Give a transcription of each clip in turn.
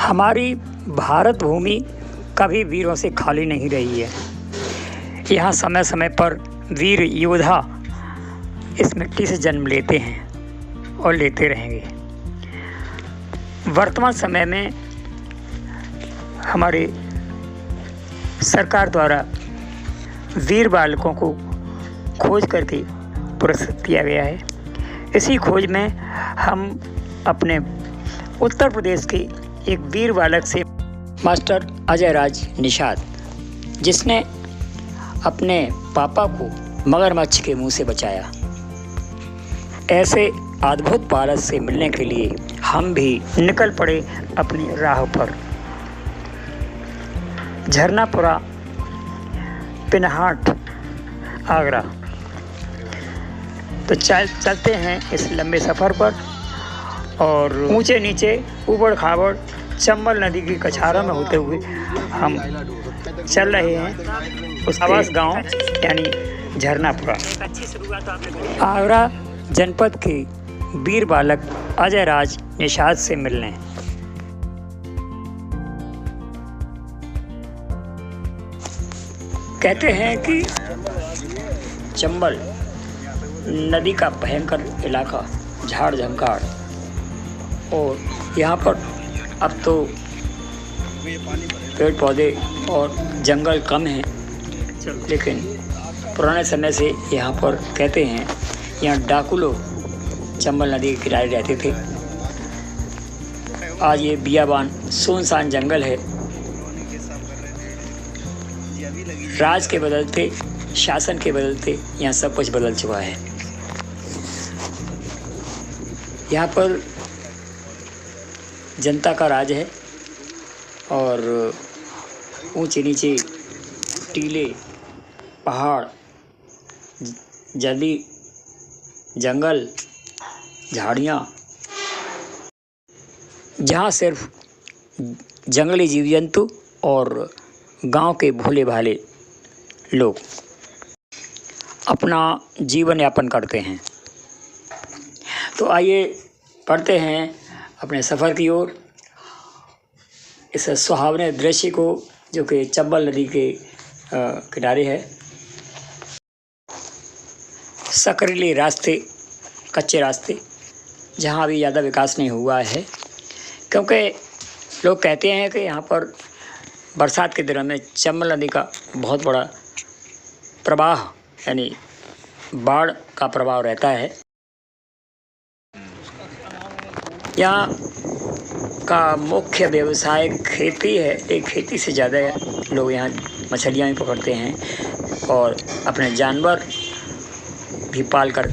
हमारी भारत भूमि कभी वीरों से खाली नहीं रही है। यहाँ समय समय पर वीर योद्धा इस मिट्टी से जन्म लेते हैं और लेते रहेंगे। वर्तमान समय में हमारे सरकार द्वारा वीर बालकों को खोज करके पुरस्कृत किया गया है। इसी खोज में हम अपने उत्तर प्रदेश के एक वीर बालक से मास्टर अजय राज निषाद, जिसने अपने पापा को मगरमच्छ के मुंह से बचाया, ऐसे अद्भुत बालक से मिलने के लिए हम भी निकल पड़े अपनी राह पर। झरनापुरा, पिनहाट, आगरा। तो चलते हैं इस लंबे सफ़र पर और ऊंचे नीचे ऊबड़ खाबड़ चंबल नदी की कछारा में होते हुए हम चल रहे हैं उस आवास गांव यानी झरनापुरा। आगरा जनपद के वीर बालक अजय राज निषाद से मिलने। कहते हैं कि चंबल नदी का भयंकर इलाका, झाड़ झंकार, और यहाँ पर अब तो पेड़ पौधे और जंगल कम हैं, लेकिन पुराने समय से यहाँ पर कहते हैं यहाँ डाकू लोग चंबल नदी के किनारे रहते थे। आज ये बियाबान सुनसान जंगल है। राज के बदलते, शासन के बदलते यहाँ सब कुछ बदल चुका है। यहाँ पर जनता का राज है और ऊंचे नीचे टीले, पहाड़, जली, जंगल, झाड़ियाँ, जहाँ सिर्फ जंगली जीव जंतु और गांव के भोले भाले लोग अपना जीवन यापन करते हैं। तो आइए बढ़ते हैं अपने सफ़र की ओर, इस सुहावने दृश्य को जो कि चंबल नदी के किनारे है। सकरीले रास्ते, कच्चे रास्ते, जहाँ अभी ज़्यादा विकास नहीं हुआ है, क्योंकि लोग कहते हैं कि यहाँ पर बरसात के दिनों में चंबल नदी का बहुत बड़ा प्रवाह यानी बाढ़ का प्रभाव रहता है। यहाँ का मुख्य व्यवसाय खेती है। एक खेती से ज़्यादा लोग यहाँ मछलियाँ भी पकड़ते हैं और अपने जानवर भी पाल कर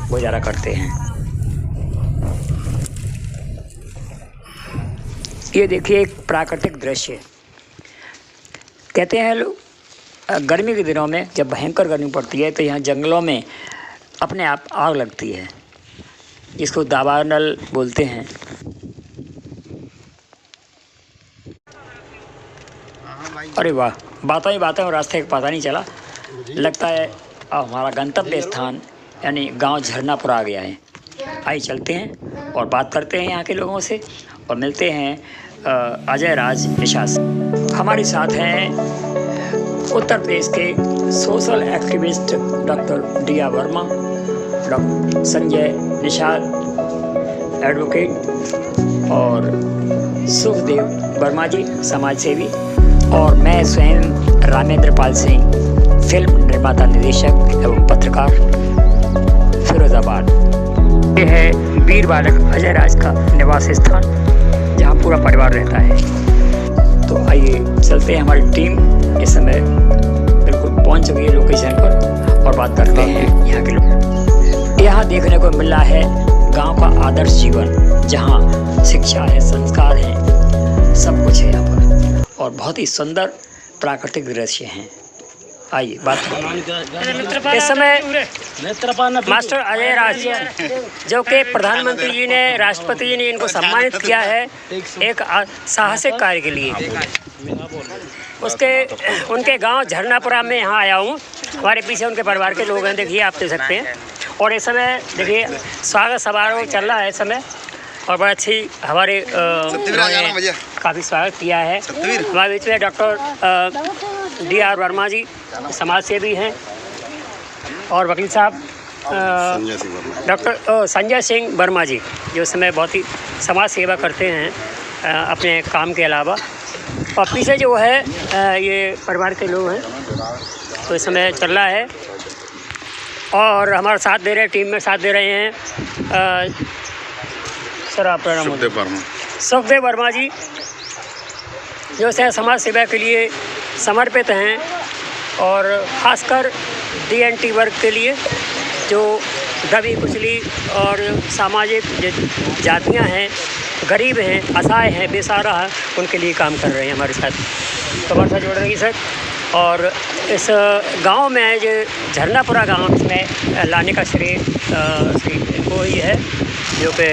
गुजारा करते हैं। ये देखिए एक प्राकृतिक दृश्य। कहते हैं लोग गर्मी के दिनों में जब भयंकर गर्मी पड़ती है तो यहाँ जंगलों में अपने आप आग लगती है, जिसको दावानल बोलते हैं। अरे वाह, बातों ही बातों में रास्ते का पता नहीं चला। लगता है हमारा गंतव्य स्थान यानी गांव झरनापुरा आ गया है। आइए चलते हैं और बात करते हैं यहाँ के लोगों से और मिलते हैं अजय राज निषाद। हमारे साथ हैं उत्तर प्रदेश के social activist doctor DR. Verma, doctor Sanjay Nishad advocate, और सुखदेव वर्मा जी समाज सेवी, और मैं स्वयं रामेंद्र पाल सिंह, फिल्म निर्माता, निदेशक एवं पत्रकार, फिरोजाबाद। ये है वीर बालक अजय राज का निवास स्थान, जहाँ पूरा परिवार रहता है। तो आइए चलते हैं। हमारी टीम इस समय बिल्कुल पहुँच चुकी है लोकेशन पर और बात करते हैं यहाँ के लोग। यहाँ देखने को मिल रहा है गांव का आदर्श जीवन, जहाँ शिक्षा है, संस्कार है, सब कुछ है यहाँ पर, और बहुत ही सुंदर प्राकृतिक दृश्य हैं। आइए बात करें। इस समय मास्टर अजय राज, जो कि प्रधानमंत्री जी ने, राष्ट्रपति जी ने इनको सम्मानित किया है एक साहसिक कार्य के लिए, उनके गांव झरनापुरा में यहाँ आया हूँ। हमारे पीछे उनके परिवार के लोग हैं, देखिए आप देख सकते हैं। और इस समय देखिए स्वागत समारोह चल रहा है। इस समय और बड़ा अच्छी हमारे काफ़ी स्वागत किया है। हमारे बीच में डॉक्टर DR वर्मा जी समाज सेवी हैं और वकील साहब डॉक्टर संजय सिंह वर्मा जी जो इस समय बहुत ही समाज सेवा करते हैं अपने काम के अलावा। और पीछे जो है ये परिवार के लोग हैं तो इस समय चल रहा है और हमारा साथ दे रहे हैं, टीम में साथ दे रहे हैं सर आपका नाम सुखदेव वर्मा जी जो है समाज सेवा के लिए समर्पित हैं और ख़ासकर DNT वर्ग के लिए जो दबी कुचली और सामाजिक जातियां हैं, गरीब हैं, असहाय हैं, बेसहारा हैं, उनके लिए काम कर रहे हैं हमारे साथ। तो हमारे साथ जुड़ रही सर। और इस गांव में जो झरनापुरा गांव इसमें लाने का श्रेय इनको ही है जो कि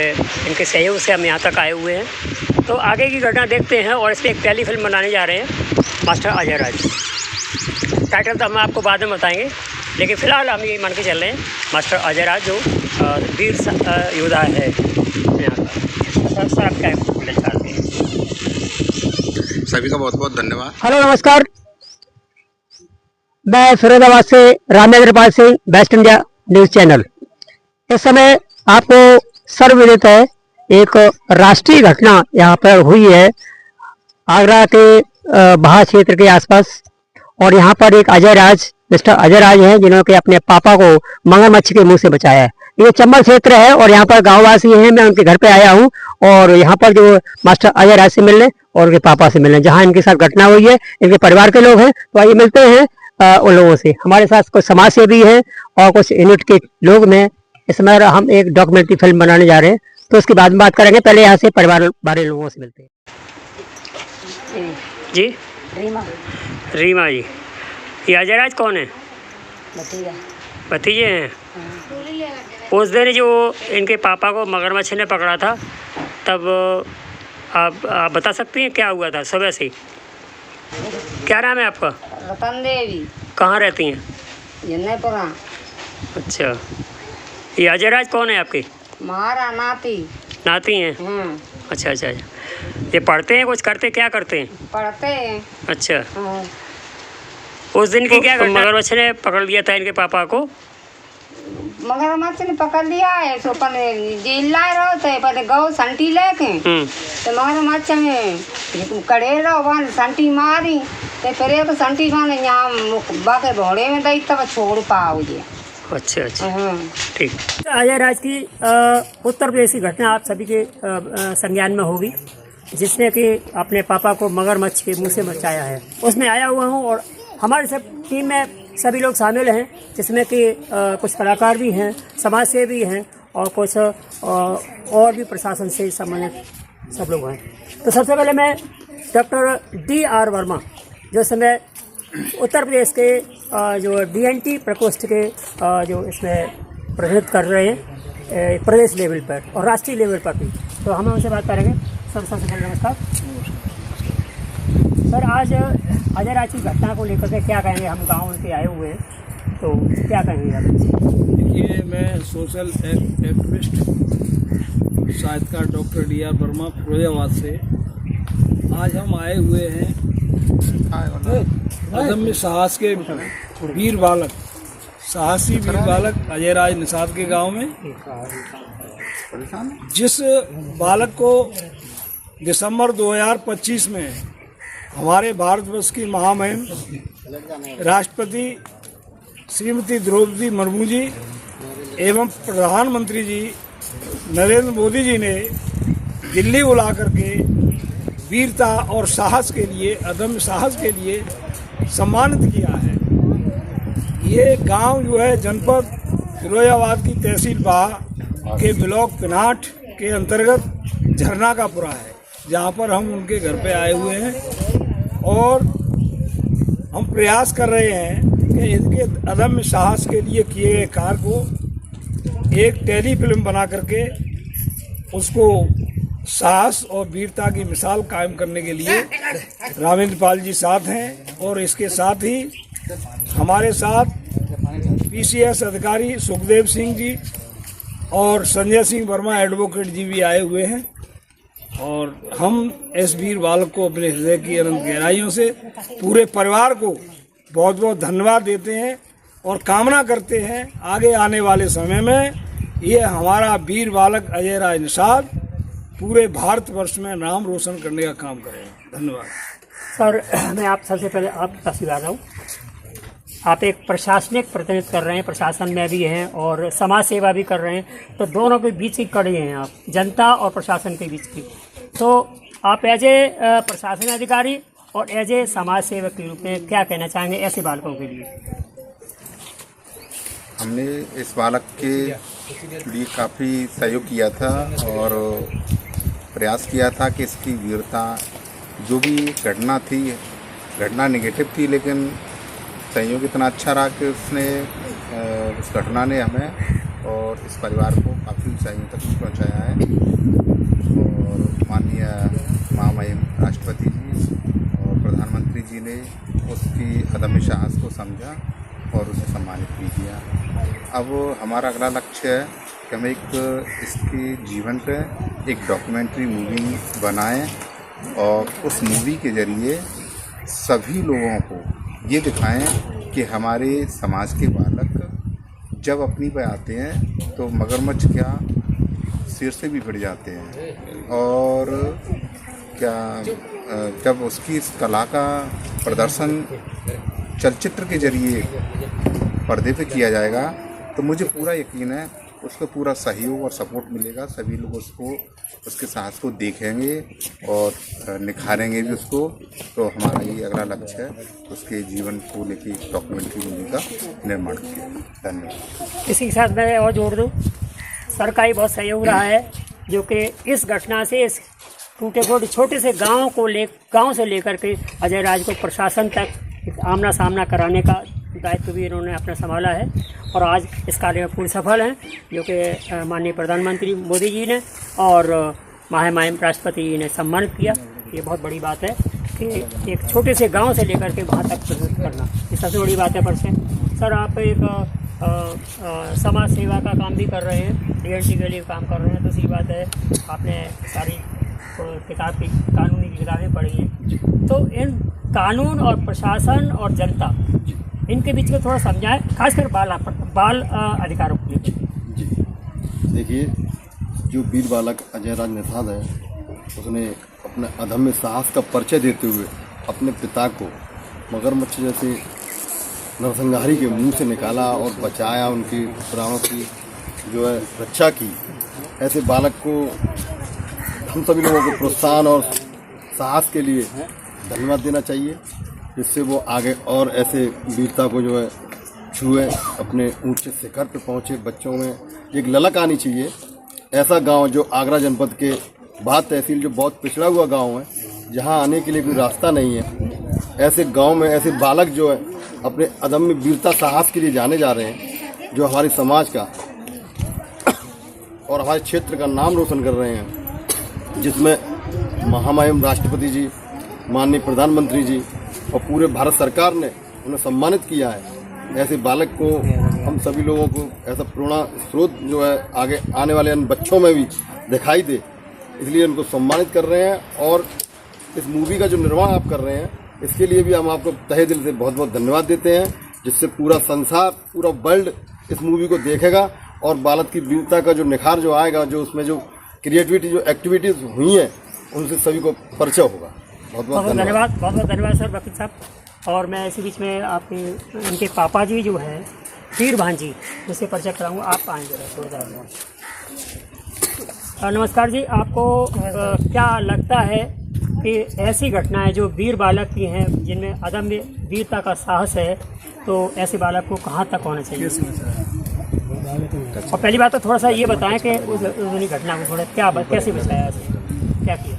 इनके सहयोग से हम यहाँ तक आए हुए हैं। तो आगे की घटना देखते हैं और इस पर एक पहली फिल्म बनाने जा रहे हैं मास्टर अजय राज। टाइटल तो हम आपको बाद में बताएंगे लेकिन फ़िलहाल हम ये मान के चल रहे हैं मास्टर अजय राज जो वीर योद्धा है यहाँ का। सर आप क्या बोलना चाहते हैं? सभी का बहुत बहुत धन्यवाद। हेलो नमस्कार, मैं फिरोजाबाद से Ramendra Pal Singh, West India news channel. इस समय आपको सर्वविदित है एक राष्ट्रीय घटना यहाँ पर हुई है आगरा के बाहर क्षेत्र के आसपास। और यहाँ पर एक अजय राज, मिस्टर अजय राज हैं जिन्होंने अपने पापा को मगरमच्छ के मुंह से बचाया है। ये चंबल क्षेत्र है और यहाँ पर गांववासी हैं। मैं उनके घर पे आया हूँ और यहाँ पर जो मास्टर अजय राज से मिलने और उनके पापा से मिलने, जहाँ इनके साथ घटना हुई है, इनके परिवार के लोग हैं। तो आइए मिलते हैं उन लोगों से। हमारे साथ कुछ समाज सेवी हैं और कुछ यूनिट के लोग हैं। इस समय हम एक डॉक्यूमेंट्री फिल्म बनाने जा रहे हैं तो उसके बाद में बात करेंगे। पहले यहाँ से परिवार वाले लोगों से मिलते हैं। जी रीमा जी, ये अजय राज कौन है? भतीजे हैं। उस दिन जो इनके पापा को मगरमच्छ ने पकड़ा था तब आप बता सकती हैं क्या हुआ था सुबह से? क्या नाम है आपका? रतन देवी। कहाँ रहती हैं? जन्नतपुरा। अच्छा, ये अजय राज कौन है आपके? महारा नाती। नाती हैं? अच्छा अच्छा। ये पढ़ते हैं, कुछ करते, क्या करते हैं? पढ़ते हैं। अच्छा। उस दिन की क्या घटना? मगरमच्छ ने पकड़ लिया था इनके पापा को। मगरमच्छ ने पकड़ लिया है तो पने जेल लाए रहो थे पने गौ संटी लेके तो मगरमच्छ में कड़े रहो वहाँ संटी मारी तो फिर एक संटी माने यहाँ बाके भोड़े में दई तब छोड़ पाओ जी। अच्छा अच्छा, ठीक। अजय राज की उत्तर प्रदेश की घटना आप सभी के संज्ञान में होगी जिसने कि अपने पापा को मगरमच्छ के मुंह से बचाया है। उसमें आया हुआ हूँ और हमारे सब टीम में सभी लोग शामिल हैं जिसमें कि कुछ कलाकार भी हैं, समाज सेवी हैं और कुछ और भी प्रशासन से संबंधित सब लोग हैं। तो सबसे पहले मैं डॉक्टर DR वर्मा जो समय उत्तर प्रदेश के जो DNT प्रकोष्ठ के जो इसमें प्रतिनिधित्व कर रहे हैं प्रदेश लेवल पर और राष्ट्रीय लेवल पर भी, तो हम उनसे बात करेंगे। सर सबसे पहले नमस्कार सर। आज अजय राज की घटना को लेकर के क्या कहेंगे? हम गांव उनके आए हुए हैं तो क्या कहेंगे आप? देखिए, मैं सोशल एक्टिविस्ट साहित्यकार डॉक्टर DR वर्मा फिरोजाबाद से। आज हम आए हुए हैं अदम्य साहस के वीर बालक, साहसी वीर बालक अजय राज निषाद के गांव में, जिस बालक को दिसंबर 2025 में हमारे भारतवर्ष की महामहिम राष्ट्रपति श्रीमती द्रौपदी मुर्मू जी एवं प्रधानमंत्री जी नरेंद्र मोदी जी ने दिल्ली बुला करके वीरता और साहस के लिए, अदम्य साहस के लिए सम्मानित किया है। ये गांव जो है जनपद फिरोजाबाद की तहसील बाह के ब्लॉक पिनाट के अंतर्गत झरनापुरा है, जहाँ पर हम उनके घर पे आए हुए हैं और हम प्रयास कर रहे हैं कि इनके अदम्य साहस के लिए किए गए कार्य को एक टेली फिल्म बना करके उसको साहस और वीरता की मिसाल कायम करने के लिए रामेंद्र पाल जी साथ हैं। और इसके साथ ही हमारे साथ PCS अधिकारी सुखदेव सिंह जी और संजय सिंह वर्मा एडवोकेट जी भी आए हुए हैं। और हम एस वीर बालक को अपने हृदय की अनंत गहराइयों से पूरे परिवार को बहुत बहुत धन्यवाद देते हैं और कामना करते हैं आगे आने वाले समय में ये हमारा वीर बालक अजय राज निषाद पूरे भारतवर्ष में नाम रोशन करने का काम करें। धन्यवाद सर। मैं आप सबसे पहले आपके पास ही आ रहा हूँ। आप एक प्रशासनिक प्रतिनिधित्व कर रहे हैं, प्रशासन में भी हैं और समाज सेवा भी कर रहे हैं, तो दोनों के बीच की कड़ी हैं आप, जनता और प्रशासन के बीच की। तो आप एज ए प्रशासन अधिकारी और एज ए समाज सेवक के रूप में क्या कहना चाहेंगे ऐसे बालकों के लिए? हमने इस बालक के लिए काफ़ी सहयोग किया था और प्रयास किया था कि इसकी वीरता, जो भी घटना थी, घटना नेगेटिव थी, लेकिन सहयोग इतना अच्छा रहा कि उसने उस घटना ने हमें और इस परिवार को काफ़ी ऊंचाइयों तक पहुंचाया है। और माननीय महामहिम राष्ट्रपति जी और प्रधानमंत्री जी ने उसकी अदम्य साहस को समझा और उसे सम्मानित भी किया। अब हमारा अगला लक्ष्य है कि हम इसके जीवन पर एक डॉक्यूमेंट्री मूवी बनाएं और उस मूवी के ज़रिए सभी लोगों को ये दिखाएं कि हमारे समाज के बालक जब अपनी पे आते हैं तो मगरमच्छ क्या सिर से भी भिड़ जाते हैं, और क्या जब उसकी इस कला का प्रदर्शन चलचित्र के जरिए पर्दे पे किया जाएगा तो मुझे पूरा यकीन है उसको पूरा सहयोग और सपोर्ट मिलेगा। सभी लोग उसके साहस को देखेंगे और निखारेंगे भी उसको। तो हमारा ये अगला लक्ष्य है उसके जीवन को लेकर एक डॉक्यूमेंट्री मूवी का निर्माण किया। धन्यवाद। इसी के साथ मैं और जोड़ दूँ, सर का ही बहुत सहयोग रहा है, जो कि इस घटना से, इस टूटे फूटे छोटे से गाँव से लेकर के अजय राज को प्रशासन तक आमना सामना कराने का दायित्व भी इन्होंने अपना संभाला है और आज इस कार्य में पूर्ण सफल हैं, जो कि माननीय प्रधानमंत्री मोदी जी ने और महामहिम राष्ट्रपति जी ने सम्मानित किया। ये बहुत बड़ी बात है कि एक छोटे से गांव से लेकर के वहाँ तक प्रस्तुत करना, ये सबसे बड़ी बात है। पर से सर, आप एक समाज सेवा का काम भी कर रहे हैं, DNT के लिए काम कर रहे हैं। दूसरी बात है, आपने सारी कानूनी की किताबें पढ़ी हैं, तो इन कानून और प्रशासन और जनता, इनके बीच में थोड़ा समझाएं, खासकर बाल अधिकारों के लिए। जी देखिए, जो वीर बालक अजय राज निषाद है, उसने अपने अदम्य साहस का परिचय देते हुए अपने पिता को मगरमच्छ जैसे नरसंहारी के मुंह से निकाला और बचाया, उनकी प्राणों की जो है रक्षा की। ऐसे बालक को हम सभी लोगों को प्रोत्साहन और साहस के लिए धन्यवाद देना चाहिए, जिससे वो आगे और ऐसे वीरता को जो है छुए, अपने ऊंचे शिखर पर पहुंचे। बच्चों में एक ललक आनी चाहिए। ऐसा गांव जो आगरा जनपद के बात तहसील, जो बहुत पिछड़ा हुआ गांव है, जहां आने के लिए कोई रास्ता नहीं है, ऐसे गांव में ऐसे बालक जो है अपने अदम्य वीरता साहस के लिए जाने जा रहे हैं, जो हमारे समाज का और हमारे क्षेत्र का नाम रोशन कर रहे हैं, जिसमें महामहिम राष्ट्रपति जी, माननीय प्रधानमंत्री जी और पूरे भारत सरकार ने उन्हें सम्मानित किया है। ऐसे बालक को हम सभी लोगों को ऐसा प्रेरणा स्रोत जो है आगे आने वाले अन्य बच्चों में भी दिखाई दे, इसलिए उनको सम्मानित कर रहे हैं। और इस मूवी का जो निर्माण आप कर रहे हैं, इसके लिए भी हम आपको तहे दिल से बहुत बहुत धन्यवाद देते हैं, जिससे पूरा संसार, पूरा वर्ल्ड इस मूवी को देखेगा और बालक की वीरता का जो निखार जो आएगा, जो उसमें जो क्रिएटिविटी, जो एक्टिविटीज़ हुई हैं, उनसे सभी को परिचय होगा। बहुत बहुत धन्यवाद। बहुत बहुत धन्यवाद सर वकील साहब। और मैं इसी बीच में आपके इनके पापा जी जो हैं वीर भांजी, जिससे परिचय कराऊंगा। आप आएंगे नमस्कार जी। आपको क्या लगता है कि ऐसी घटनाएं जो वीर बालक की हैं, जिनमें अदम्य वीरता का साहस है, तो ऐसे बालक को कहाँ तक होना चाहिए? और पहली बात तो थोड़ा सा ये बताएं कि उस घटना को थोड़ा कैसे बचाया, क्या किया?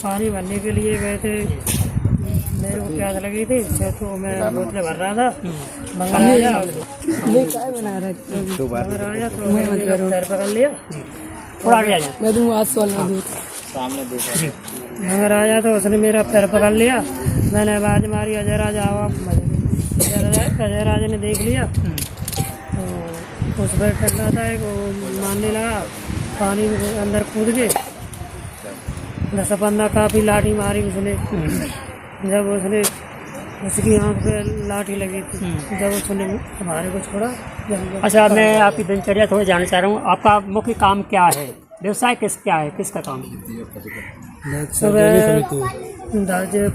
पानी भरने के लिए गए थे, मेरे को प्यास लगी थी, तो मैं बोतलें भर रहा था। मगर आया तो पैर पकड़ लिया, थोड़ा आगे आ जाए, मैं दूँगा मगर आया तो उसने मेरा पैर पकड़ लिया। मैंने आवाज़ मारी, अजय राज आओ। अजय राज ने देख लिया, तो उस पर कर रहा था एक वो मारने लगा, पानी में अंदर कूद के 10-15 काफ़ी लाठी मारी उसने। जब उसने उसकी आंख पे लाठी लगी थी, जब उसने हमारे को छोड़ा। अच्छा, मैं आपकी दिनचर्या थोड़ा जानना चाह रहा हूँ। आपका मुख्य काम क्या है, व्यवसाय क्या है, किसका काम? सुबह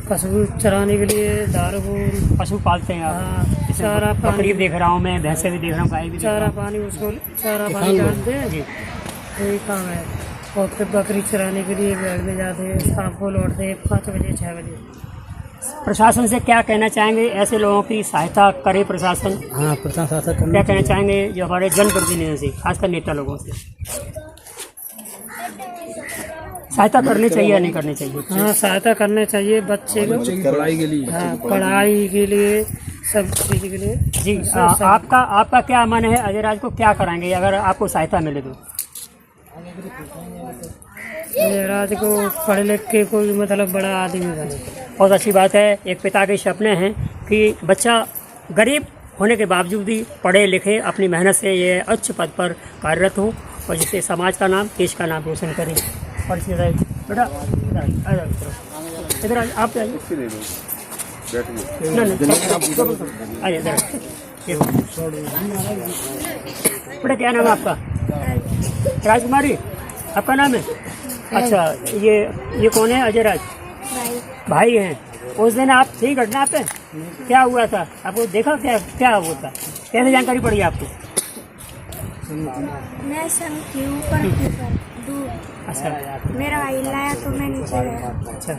पशु चराने के लिए दारू पशु पालते हैं आप? हाँ, चारा बकरी पानी, देख रहा हूँ मैं, भैंसे भी देख रहा हूँ, गाय भी देख रहा चारा हूँ। पानी उसको चारा पानी डालते हैं, यही काम है। और फिर बकरी चराने के लिए बैठने जाते हैं, शाम को लौटते हैं 5 बजे 6 बजे। प्रशासन से क्या कहना चाहेंगे? ऐसे लोगों की सहायता करे प्रशासन। हाँ, प्रशासन क्या कहना चाहेंगे जो हमारे जनप्रतिनिधियों से, खासकर नेता लोगों से? सहायता करनी चाहिए या नहीं करनी चाहिए? हाँ, सहायता करनी चाहिए बच्चे को पढ़ाई के लिए। हाँ, पढ़ाई के लिए, सब चीज़ के लिए। जी, आपका क्या मन है? अजय राज को क्या कराएंगे अगर आपको सहायता मिले तो? राज को पढ़ लिख के कोई मतलब बड़ा आदमी बने। बहुत अच्छी बात है। एक पिता के सपने हैं कि बच्चा गरीब होने के बावजूद भी पढ़े लिखे, अपनी मेहनत से ये अच्छे पद पर कार्यरत हो और जिससे समाज का नाम, देश का नाम रोशन करें। और इसी तरह बेटा इधर आप आइए। आइए इधर। बेटा क्या नाम है आपका? राजकुमारी आपका नाम है? अच्छा, ये कौन है? अजय राज भाई हैं। उस दिन आप थी घटना पे, क्या हुआ था आपको देखा? क्या हुआ था, कैसे जानकारी पड़ी आपको? मैं सन के ऊपर दूर, अच्छा, मेरा भाई लाया तो मैं नीचे गया। अच्छा,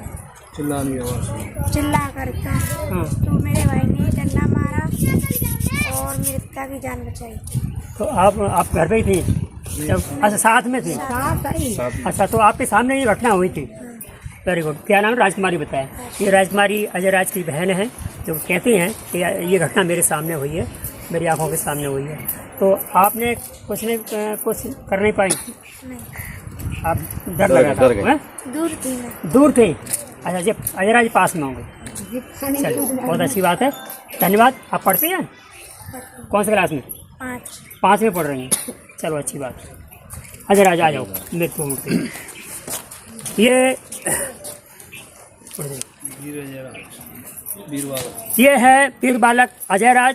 चिल्ला करता, हाँ। तो मेरे भाई ने डंडा मारा और मेरे पिता की जान बचाई। तो आप घर पे ही थी जब? अच्छा, साथ में थे? अच्छा, तो आपके सामने ये घटना हुई थी। Very good. क्या नाम है? राजकुमारी बताया। ये राजकुमारी अजय राज की बहन है, जो कहती हैं कि ये घटना मेरे सामने हुई है, मेरी आंखों के सामने हुई है। तो आपने कुछ कर नहीं पाई? नहीं, आप डर लगा था? हैं? दूर थी मैं। दूर थे? अच्छा, जब अजय राज पास में होंगे। चलिए, बहुत अच्छी बात है, धन्यवाद। आप पढ़ती हैं? कौन से क्लास में? 5 में पढ़ रही हैं। चलो, अच्छी बात है। अजय राज आ जाओ मेरे को। ये है वीर बालक अजय राज,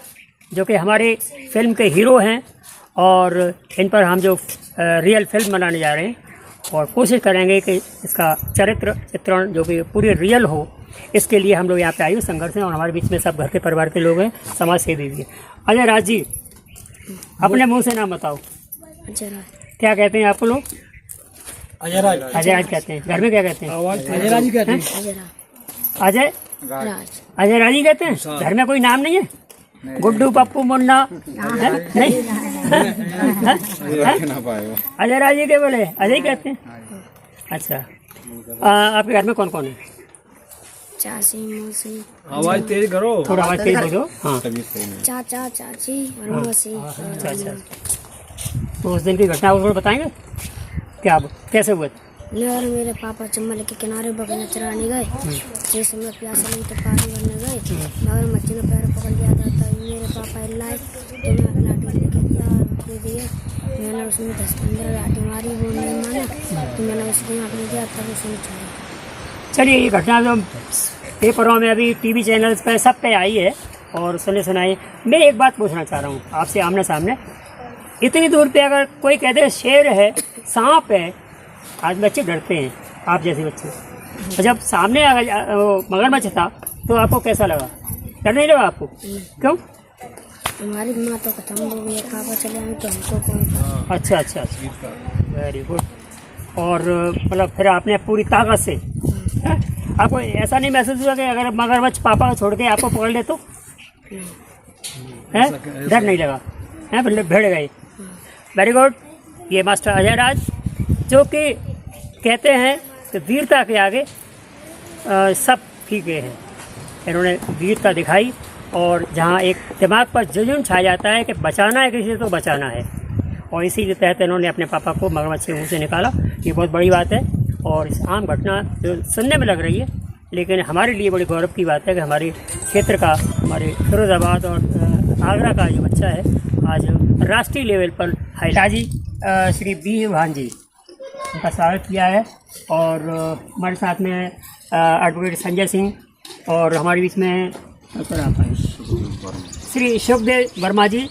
जो कि हमारे फिल्म के हीरो हैं, और इन पर हम जो रियल फिल्म बनाने जा रहे हैं और कोशिश करेंगे कि इसका चरित्र चित्रण जो कि पूरी रियल हो, इसके लिए हम लोग यहाँ पे आए हुए संघर्ष हैं। और हमारे बीच में सब घर के परिवार के लोग हैं, समाज सेवी भी हैं। अजय राज जी, अपने मुंह से नाम बताओ। क्या कहते हैं आपको लोग? अजय राज। अजय राज कहते हैं। घर में क्या कहते हैं? अजय राज ही कहते हैं। अजय राज ही कहते हैं। घर में कोई नाम नहीं है? गुड्डू, पप्पू, मुन्ना? नहीं। अजय राज जी के बोले अजय कहते हैं। अच्छा, आपके घर में कौन कौन है? चाची, मौसी, आवाज तेज करो, थोड़ा आवाज तेज बोलो। हाँ, चाचा, चाची और मौसी। अच्छा। तो उस दिन की घटना को बताएंगे, क्या कैसे हुआ? और मेरे पापा चम्बल के किनारे बकरियां चराने गए। जिस समय प्यासा नहीं तो पानी भरने गए, मगर मच्छी ने पैर पकड़ लिया था। मेरे पापा लाए तो मैं लाठी लेके दे दिए। मैंने उसमें 10-15 लाठी मारी, वो नहीं माना, तो मैंने उसको आँख में दिया, तब उसने छोड़ा। चलिए, ये घटना जो पेपरों में, अभी टीवी चैनल्स पे, सब पे आई है और सुनाई। मैं एक बात पूछना चाह रहा हूँ आपसे आमने सामने। इतनी दूर पे अगर कोई कहते हैं शेर है, सांप है, आज बच्चे डरते हैं, आप जैसे बच्चे। तो जब सामने मगरमच्छ था तो आपको कैसा लगा? डर नहीं लगा आपको? क्यों? हमारी माँ तो खत्म हो गई, पापा चले आए तो हमको कौन? अच्छा, वेरी गुड। और मतलब फिर आपने पूरी ताकत से, आपको ऐसा नहीं महसूस हुआ कि अगर मगरमच्छ पापा को छोड़ के आपको पकड़ ले तो? है, डर नहीं लगा है? भिड़ गए। Very good. ये मास्टर अजय राज, जो कि कहते हैं कि वीरता के आगे सब फीके हैं। इन्होंने वीरता दिखाई, और जहाँ एक दिमाग पर जुनून छा जाता है कि बचाना है किसी से तो बचाना है, और इसी के तहत इन्होंने अपने पापा को मगरमच्छ के मुँह से निकाला। ये बहुत बड़ी बात है, और इस आम घटना जो सुनने में लग रही है, लेकिन हमारे लिए बड़ी गौरव की बात है कि हमारे क्षेत्र का, हमारे फिरोजाबाद और आगरा का जो बच्चा है, आज राष्ट्रीय लेवल पर हाईलाजी श्री बी भान जी उनका स्वागत किया है। और हमारे साथ में एडवोकेट संजय सिंह और हमारे बीच में श्री सुखदेव वर्मा जी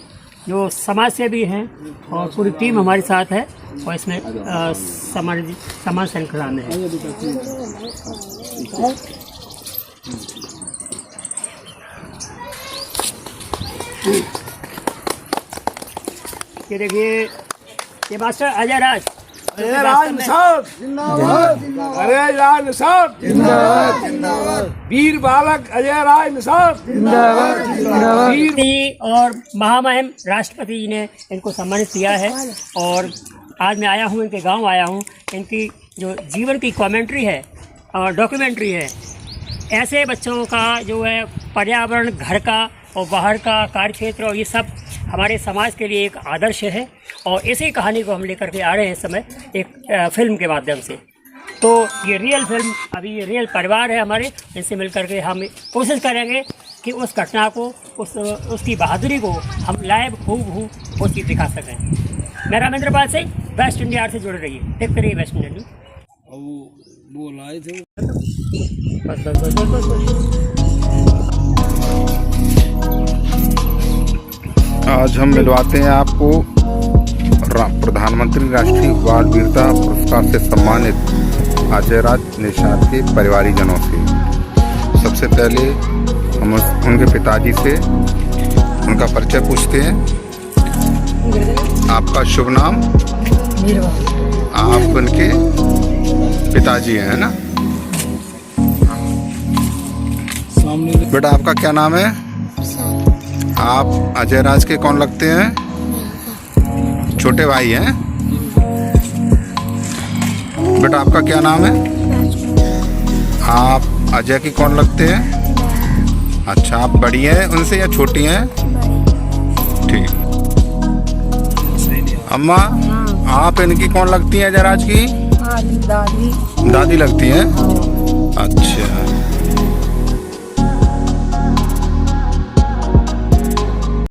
जो समाज सेवी हैं और पूरी टीम हमारे साथ है और इसमें समाज श्रृंखला में है। ये देखिए ये मास्टर अजय राज साहब जिंदाबाद, अजय राज साहब जिंदाबाद, वीर बालक अजय राज साहब जिंदाबाद। और महामहिम राष्ट्रपति जी ने इनको सम्मानित किया है और आज मैं आया हूँ, इनके गांव आया हूँ। इनकी जो जीवन की कमेंट्री है और डॉक्यूमेंट्री है, ऐसे बच्चों का जो है पर्यावरण, घर का और बाहर का कार्य क्षेत्र, और ये सब हमारे समाज के लिए एक आदर्श है। और इसी कहानी को हम लेकर के आ रहे हैं इस समय एक फिल्म के माध्यम से। तो ये रियल फिल्म, अभी ये रियल परिवार है हमारे, इनसे मिल करके हम कोशिश करेंगे कि उस घटना को, उसकी बहादुरी को हम लाइव हूबहू उसकी दिखा सकें। मैं रामेंद्रपाल सिंह, वेस्ट इंडिया से जुड़ रही है, देखते रहिए वेस्ट इंडिया न्यूज़। वो लाए थे आज हम मिलवाते हैं आपको प्रधानमंत्री राष्ट्रीय बाल वीरता पुरस्कार से सम्मानित अजय राज निषाद के परिवारीजनों से। सबसे पहले हम उनके पिताजी से उनका परिचय पूछते हैं। आपका शुभ नाम? आप उनके पिताजी हैं ना? बेटा आपका क्या नाम है? आप अजय राज के कौन लगते हैं? छोटे भाई हैं? बेटा आपका क्या नाम है? आप अजय की कौन लगते हैं? अच्छा, आप बड़ी हैं उनसे या छोटी हैं? ठीक। अम्मा आप इनकी कौन लगती हैं अजय राज की? दादी दादी लगती हैं। अच्छा,